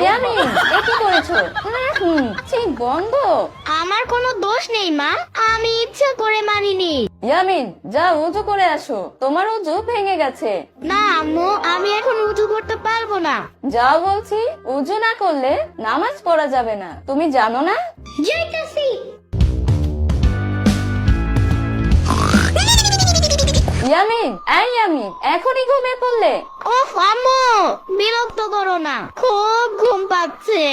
ইয়ামিন, এ কি করেছো? ছি, বন্ধ। আমার কোনো দোষ নেই মা, আমি ইচ্ছা করে মানিনি। ইয়ামিন, যা উজু করে আসো, তোমার উজু ভেঙে গেছে। না আম্মু, আমি এখন উজু করতে পারবো না। যা বলছি, উজু না করলে নামাজ পড়া যাবে না, তুমি জানো না? যাইতাছি। ইয়ামিন, ইয়ামিন, এখনই ঘুমিয়ে পড়লে? ওহ আম্মু, বিরক্ত করো না, খুব ঘুম পাচ্ছে।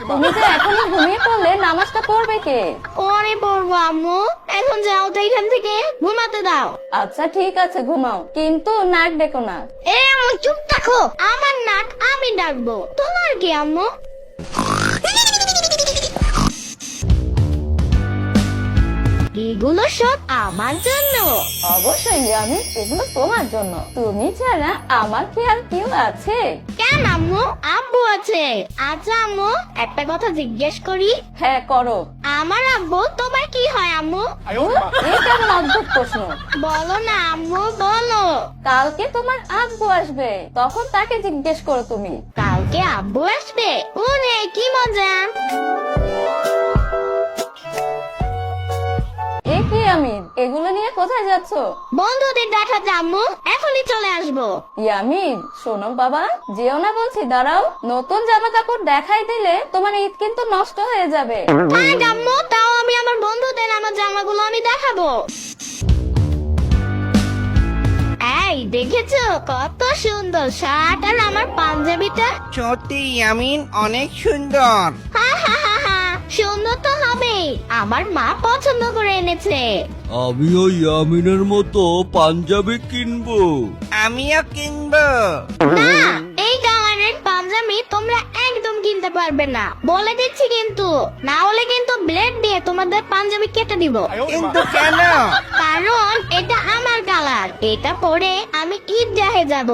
তুমি যে এখনই ঘুমিয়ে পড়লে, নামাজটা পড়বে কে? পরে পড়বো আম্মু, এখন যাও তো এখান থেকে, ঘুমাতে দাও। আচ্ছা ঠিক আছে, ঘুমাও, কিন্তু নাক ডেকো না। আম্মু চুপ থাকো, আমার নাক আমি ডাকবো, তোমার কি আম্মু? এগুলো সব আমার জন্য। অবশ্যই ইয়ামিন, এগুলো তোমার জন্য, তুমি ছাড়া আমার কি আর কেউ আছে? কেন আম্মু, আব্বু আছে। আচ্ছা আম্মু, একটা কথা জিজ্ঞেস করি? হ্যাঁ করো। আমার আব্বু তোমার কি হয় আম্মু? এই কেমন অদ্ভুত প্রশ্ন? বলো না আম্মু, বলো। কালকে তোমার আব্বু আসবে, তখন তাকে জিজ্ঞেস করো তুমি। কালকে আব্বু আসবে? ওরে কি মজা। এ কি ইয়ামিন, এগুলো নিয়ে কোথায় যাচ্ছ? বন্ধুদের দেখাতে আম্মু, এখনই চলে আসবো। ইয়ামিন শোনো বাবা, যেও না বলছি, দাঁড়াও। নতুন জামা কাপড় দেখাই দিলে তোমার ঈদ কিন্তু নষ্ট হয়ে যাবে। থাক আম্মু, তাও আমি আমার বন্ধুদের আমার জামাগুলো আমি দেখাবো। এই দেখেছো কত সুন্দর শার্ট আর আমার পাঞ্জাবিটা? সত্যি ইয়ামিন, অনেক সুন্দর। হা হা হা হা, সুন্দর তো হবেই, আমার মা পছন্দ করে এনেছে। আমিও ইয়ামিনের মতো পাঞ্জাবি কিনবো। আমিও কিনবো। না, এই কালারের পাঞ্জাবি তোমরা একদম কিনতে পারবে না, বলে দিচ্ছি কিন্তু, না হলে কিন্তু ব্লেড দিয়ে তোমাদের পাঞ্জাবি কেটে দিব। কিন্তু কেন? কারণ এটা আমার কালার, এটা পরে আমি ঈদগাহে যাব।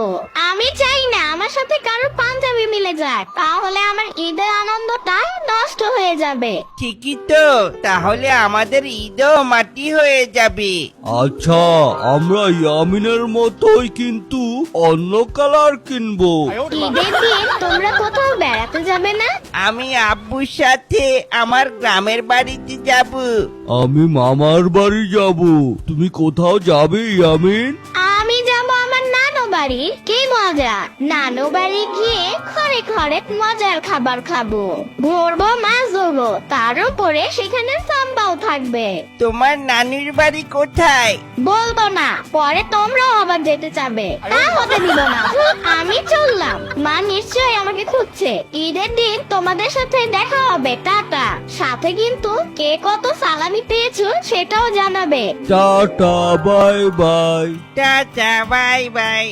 আমি চাই না আমার সাথে কারোর পাঞ্জাবি মিলে যাক, তাহলে আমার ঈদের আনন্দটা নষ্ট হয়ে যাবে। ঠিকই তো, তাহলে আমাদের ঈদও মাটি হয়ে যাবে। আচ্ছা, আমরা ইয়ামিনের মতোই কিন্তু অন্য কালার কিনবো। ঈদের দিন তোমরা কোথাও বেড়াতে যাবে না? আমি আব্বুর সাথে আমার গ্রামের বাড়িতে যাব। আমি মামার বাড়ি যাব। তুমি কোথাও যাবে ইয়ামিন? আমি যাব আমার নানু বাড়ি। কি মজা, নানু বাড়ি গিয়ে ঘরে ঘরে মজার খাবার খাবো, ঘুরবো, মাছ ধরবো, তার উপরে সেখানে সাম্বাও থাকবে। তোমার নানির বাড়ি কোথায়? বলবো না, পরে তোমরাও আবার যেতে চাবে, তা হতে দিব না। আমি চললাম, মা নিশ্চয়ই আমাকে খুঁজছে। ঈদের দিন তোমাদের সাথে দেখা হবে, টাটা। সাথে কিন্তু কে কত সালামি পেয়েছো সেটাও জানাবে। Tata, bye bye. Tata, bye bye.